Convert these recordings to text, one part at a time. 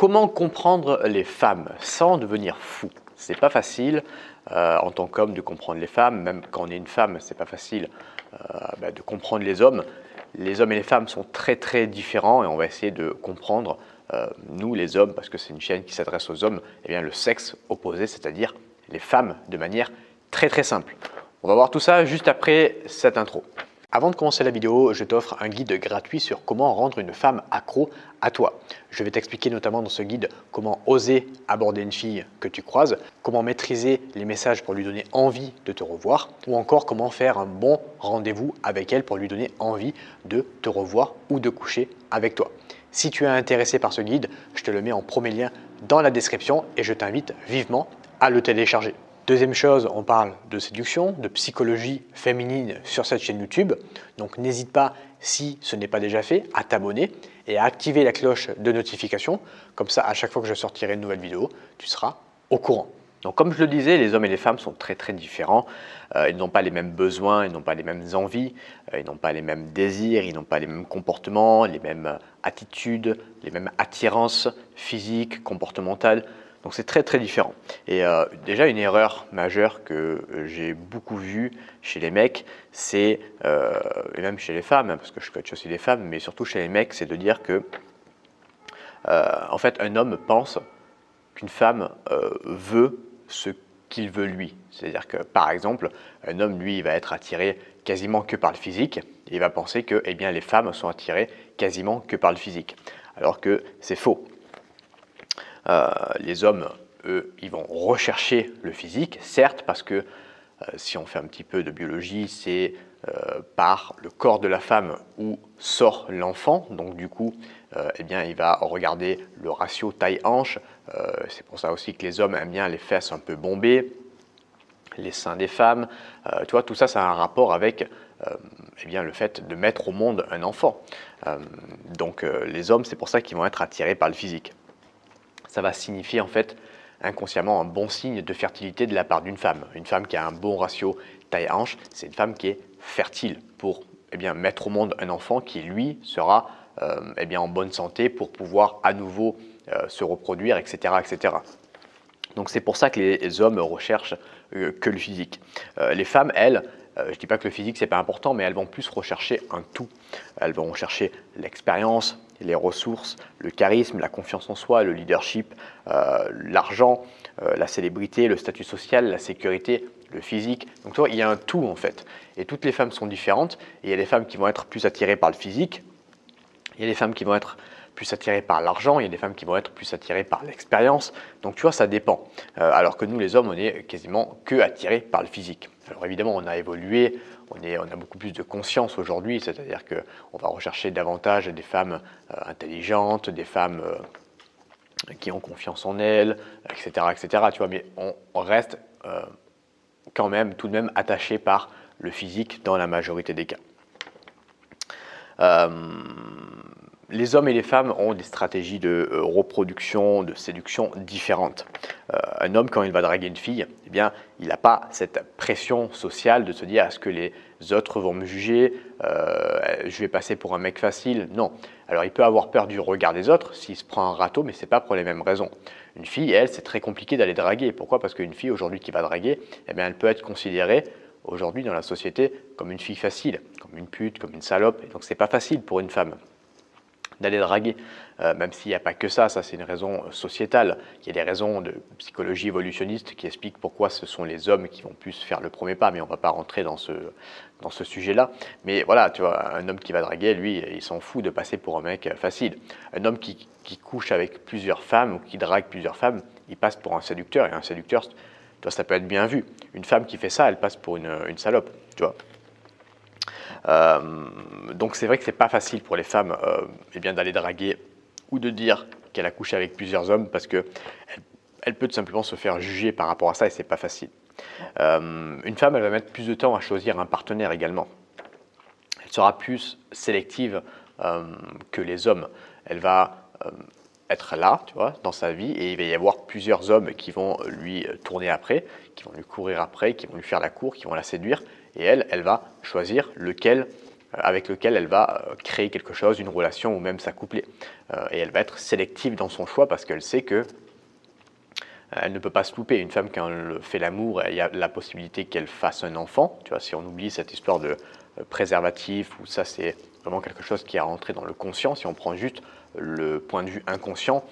Comment comprendre les femmes sans devenir fou? C'est pas facile en tant qu'homme de comprendre les femmes, même quand on est une femme, c'est pas facile de comprendre les hommes. Les hommes et les femmes sont très différents et on va essayer de comprendre, nous les hommes, parce que c'est une chaîne qui s'adresse aux hommes, et bien le sexe opposé, c'est-à-dire les femmes de manière très simple. On va voir tout ça juste après cette intro. Avant de commencer la vidéo, je t'offre un guide gratuit sur comment rendre une femme accro à toi. Je vais t'expliquer notamment dans ce guide comment oser aborder une fille que tu croises, comment maîtriser les messages pour lui donner envie de te revoir, ou encore comment faire un bon rendez-vous avec elle pour lui donner envie de te revoir ou de coucher avec toi. Si tu es intéressé par ce guide, je te le mets en premier lien dans la description et je t'invite vivement à le télécharger. Deuxième chose, on parle de séduction, de psychologie féminine sur cette chaîne YouTube. Donc n'hésite pas, si ce n'est pas déjà fait, à t'abonner et à activer la cloche de notification. Comme ça, à chaque fois que je sortirai une nouvelle vidéo, tu seras au courant. Donc comme je le disais, les hommes et les femmes sont très différents. Ils n'ont pas les mêmes besoins, ils n'ont pas les mêmes envies, ils n'ont pas les mêmes désirs, ils n'ont pas les mêmes comportements, les mêmes attitudes, les mêmes attirances physiques, comportementales. Donc c'est très différent. Et déjà une erreur majeure que j'ai beaucoup vue chez les mecs, c'est, et même chez les femmes, hein, parce que je coach aussi les femmes, mais surtout chez les mecs, c'est de dire que en fait un homme pense qu'une femme veut ce qu'il veut lui. C'est-à-dire que par exemple, un homme lui il va être attiré quasiment que par le physique, et il va penser que eh bien, les femmes sont attirées quasiment que par le physique, alors que c'est faux. Les hommes, eux, ils vont rechercher le physique, certes, parce que si on fait un petit peu de biologie, c'est par le corps de la femme où sort l'enfant. Donc du coup, eh bien, il va regarder le ratio taille-hanche. C'est pour ça aussi que les hommes aiment bien les fesses un peu bombées, les seins des femmes. Tu vois, tout ça, ça a un rapport avec eh bien, le fait de mettre au monde un enfant. Donc les hommes, c'est pour ça qu'ils vont être attirés par le physique. Ça va signifier en fait inconsciemment un bon signe de fertilité de la part d'une femme. Une femme qui a un bon ratio taille-hanche, c'est une femme qui est fertile pour eh bien, mettre au monde un enfant qui lui sera eh bien, en bonne santé pour pouvoir à nouveau se reproduire, etc. Donc c'est pour ça que les hommes recherchent que le physique. Les femmes, elles, je ne dis pas que le physique c'est pas important, mais elles vont plus rechercher un tout. Elles vont rechercher l'expérience, les ressources, le charisme, la confiance en soi, le leadership, l'argent, la célébrité, le statut social, la sécurité, le physique. Donc tu vois, il y a un tout en fait. Et toutes les femmes sont différentes. Et il y a des femmes qui vont être plus attirées par le physique. Il y a des femmes qui vont être plus attirées par l'argent. Il y a des femmes qui vont être plus attirées par l'expérience. Donc tu vois, ça dépend. Alors que nous, les hommes, on est quasiment que attirés par le physique. Alors évidemment, on a évolué. On a beaucoup plus de conscience aujourd'hui, c'est-à-dire qu'on va rechercher davantage des femmes intelligentes, des femmes qui ont confiance en elles, etc. Tu vois, mais on reste quand même tout de même attaché par le physique dans la majorité des cas. Les hommes et les femmes ont des stratégies de reproduction, de séduction différentes. Un homme, quand il va draguer une fille, eh bien, il n'a pas cette pression sociale de se dire est-ce que les autres vont me juger, je vais passer pour un mec facile. Non. Alors, il peut avoir peur du regard des autres s'il se prend un râteau, mais ce n'est pas pour les mêmes raisons. Une fille, elle, c'est très compliqué d'aller draguer. Pourquoi? Parce qu'une fille, aujourd'hui, qui va draguer, eh bien, elle peut être considérée aujourd'hui dans la société comme une fille facile, comme une pute, comme une salope. Et donc, ce n'est pas facile pour une femme d'aller draguer, même s'il n'y a pas que ça c'est une raison sociétale. Il y a des raisons de psychologie évolutionniste qui expliquent pourquoi ce sont les hommes qui vont plus faire le premier pas, mais on ne va pas rentrer dans ce sujet-là. Mais voilà, tu vois, un homme qui va draguer, lui, il s'en fout de passer pour un mec facile. Un homme qui couche avec plusieurs femmes ou qui drague plusieurs femmes, il passe pour un séducteur, et un séducteur, tu vois, ça peut être bien vu. Une femme qui fait ça, elle passe pour une salope, tu vois. Donc c'est vrai que c'est pas facile pour les femmes eh bien d'aller draguer ou de dire qu'elle a couché avec plusieurs hommes parce que elle peut tout simplement se faire juger par rapport à ça et c'est pas facile. Une femme, elle va mettre plus de temps à choisir un partenaire également. Elle sera plus sélective que les hommes. Elle va être là, tu vois, dans sa vie et il va y avoir plusieurs hommes qui vont lui tourner après, qui vont lui courir après, qui vont lui faire la cour, qui vont la séduire. Et elle va choisir lequel avec lequel elle va créer quelque chose, une relation ou même s'accoupler. Et elle va être sélective dans son choix parce qu'elle sait que elle ne peut pas se louper. Une femme, quand elle fait l'amour, il y a la possibilité qu'elle fasse un enfant. Tu vois, si on oublie cette histoire de préservatif, où ça c'est vraiment quelque chose qui est rentré dans le conscient, si on prend juste le point de vue inconscient,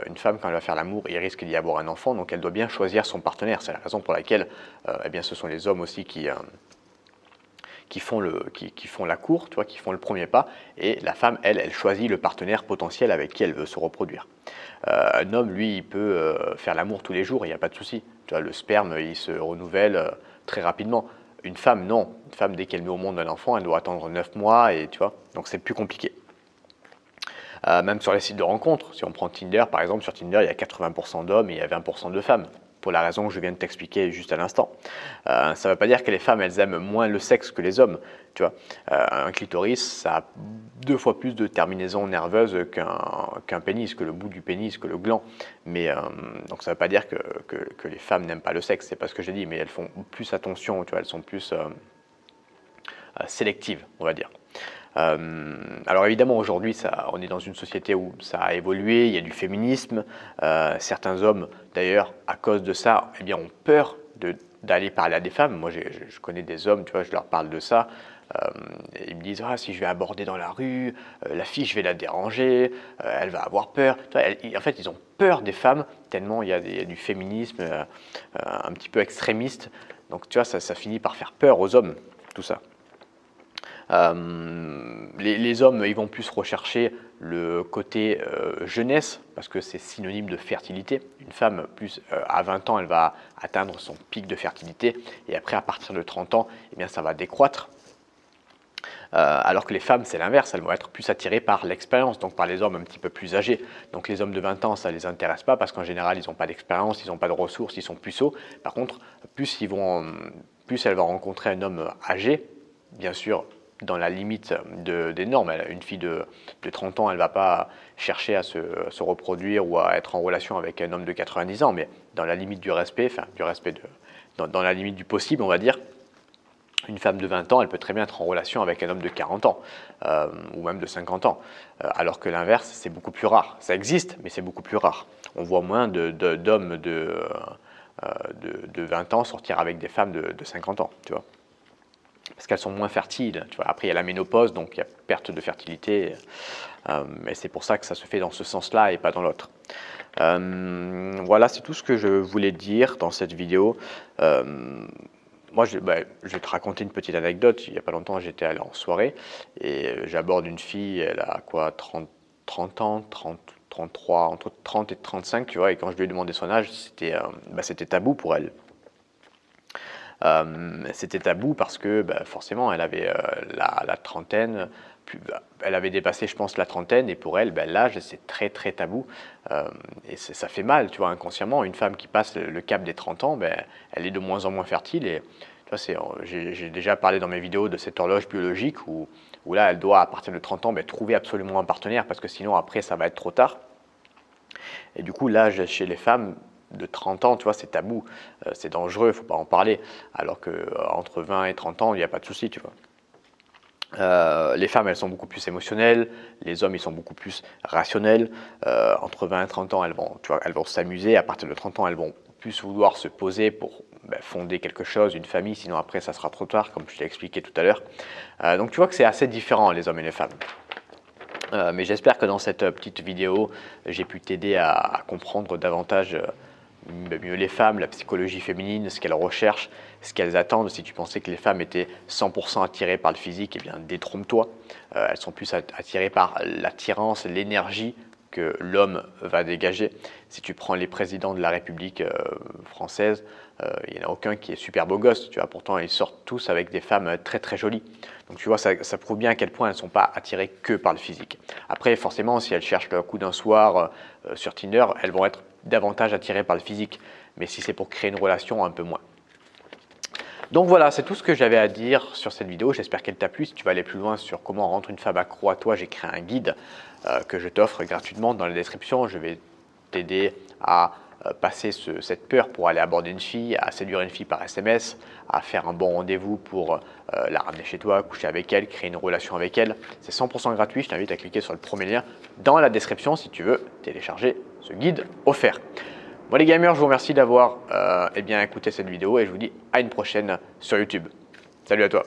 une femme, quand elle va faire l'amour, il risque d'y avoir un enfant, donc elle doit bien choisir son partenaire. C'est la raison pour laquelle eh bien, ce sont les hommes aussi qui font la cour, tu vois, qui font le premier pas, et la femme, elle choisit le partenaire potentiel avec qui elle veut se reproduire. Un homme, lui, il peut faire l'amour tous les jours, il n'y a pas de souci. Tu vois, le sperme, il se renouvelle très rapidement. Une femme, non. Une femme, dès qu'elle met au monde un enfant, elle doit attendre 9 mois, et tu vois, donc c'est plus compliqué. Même sur les sites de rencontres, si on prend Tinder, par exemple, sur Tinder, il y a 80% d'hommes et il y a 20% de femmes, pour la raison que je viens de t'expliquer juste à l'instant. Ça ne veut pas dire que les femmes, elles aiment moins le sexe que les hommes. Tu vois, un clitoris, ça a 2 fois plus de terminaisons nerveuses qu'un pénis, que le bout du pénis, que le gland. Mais donc ça ne veut pas dire que les femmes n'aiment pas le sexe, c'est pas ce que j'ai dit, mais elles font plus attention, tu vois, elles sont plus sélectives, on va dire. Alors évidemment aujourd'hui on est dans une société où ça a évolué, il y a du féminisme, certains hommes d'ailleurs à cause de ça eh bien, ont peur d'aller parler à des femmes. Moi je connais des hommes, tu vois, je leur parle de ça, ils me disent si je vais aborder dans la rue, la fille je vais la déranger, elle va avoir peur. Tu vois, en fait ils ont peur des femmes tellement il y a du féminisme un petit peu extrémiste, donc tu vois ça finit par faire peur aux hommes, tout ça. Les hommes, ils vont plus rechercher le côté jeunesse, parce que c'est synonyme de fertilité. Une femme, plus à 20 ans, elle va atteindre son pic de fertilité, et après, à partir de 30 ans, eh bien, ça va décroître. Alors que les femmes, c'est l'inverse, elles vont être plus attirées par l'expérience, donc par les hommes un petit peu plus âgés. Donc les hommes de 20 ans, ça ne les intéresse pas, parce qu'en général, ils n'ont pas d'expérience, ils n'ont pas de ressources, ils sont puceaux. Par contre, plus elle va rencontrer un homme âgé, bien sûr, dans la limite des normes. Une fille de 30 ans, elle ne va pas chercher à se reproduire ou à être en relation avec un homme de 90 ans, mais dans la limite du respect, dans la limite du possible, on va dire. Une femme de 20 ans, elle peut très bien être en relation avec un homme de 40 ans, ou même de 50 ans, alors que l'inverse, c'est beaucoup plus rare. Ça existe, mais c'est beaucoup plus rare. On voit moins d'hommes de 20 ans sortir avec des femmes de 50 ans, tu vois. Parce qu'elles sont moins fertiles. Tu vois. Après, il y a la ménopause, donc il y a perte de fertilité. Mais c'est pour ça que ça se fait dans ce sens-là et pas dans l'autre. Voilà, c'est tout ce que je voulais dire dans cette vidéo. Moi, je vais te raconter une petite anecdote. Il n'y a pas longtemps, j'étais allé en soirée et j'aborde une fille, elle a quoi, 30 ans, 33, entre 30 et 35, tu vois. Et quand je lui ai demandé son âge, c'était tabou pour elle. C'était tabou parce que forcément, elle avait la trentaine, elle avait dépassé, je pense, la trentaine, et pour elle, l'âge, c'est très très tabou. Et ça fait mal, tu vois, inconsciemment. Une femme qui passe le cap des 30 ans, elle est de moins en moins fertile. Et tu vois, j'ai déjà parlé dans mes vidéos de cette horloge biologique où là, elle doit, à partir de 30 ans, trouver absolument un partenaire, parce que sinon, après, ça va être trop tard. Et du coup, l'âge chez les femmes de 30 ans, tu vois, c'est tabou, c'est dangereux, il ne faut pas en parler. Alors qu'entre 20 et 30 ans, il n'y a pas de souci, tu vois. Les femmes, elles sont beaucoup plus émotionnelles, les hommes, ils sont beaucoup plus rationnels. Entre 20 et 30 ans, elles vont s'amuser. À partir de 30 ans, elles vont plus vouloir se poser pour fonder quelque chose, une famille, sinon après, ça sera trop tard, comme je l'ai expliqué tout à l'heure. Donc tu vois que c'est assez différent, les hommes et les femmes. Mais j'espère que dans cette petite vidéo, j'ai pu t'aider à comprendre davantage mieux les femmes, la psychologie féminine, ce qu'elles recherchent, ce qu'elles attendent. Si tu pensais que les femmes étaient 100% attirées par le physique, eh bien détrompe-toi. Elles sont plus attirées par l'attirance, l'énergie que l'homme va dégager. Si tu prends les présidents de la République française, il n'y en a aucun qui est super beau gosse, tu vois. Pourtant, ils sortent tous avec des femmes très très jolies. Donc tu vois, ça prouve bien à quel point elles ne sont pas attirées que par le physique. Après, forcément, si elles cherchent le coup d'un soir sur Tinder, elles vont être davantage attirées par le physique. Mais si c'est pour créer une relation, un peu moins. Donc voilà, c'est tout ce que j'avais à dire sur cette vidéo. J'espère qu'elle t'a plu. Si tu veux aller plus loin sur comment rendre une femme accro à toi, j'ai créé un guide que je t'offre gratuitement dans la description. Je vais t'aider à passer cette peur pour aller aborder une fille, à séduire une fille par SMS, à faire un bon rendez-vous pour la ramener chez toi, coucher avec elle, créer une relation avec elle. C'est 100% gratuit, je t'invite à cliquer sur le premier lien dans la description si tu veux télécharger ce guide offert. Moi les gamers, je vous remercie d'avoir écouté cette vidéo et je vous dis à une prochaine sur YouTube. Salut à toi.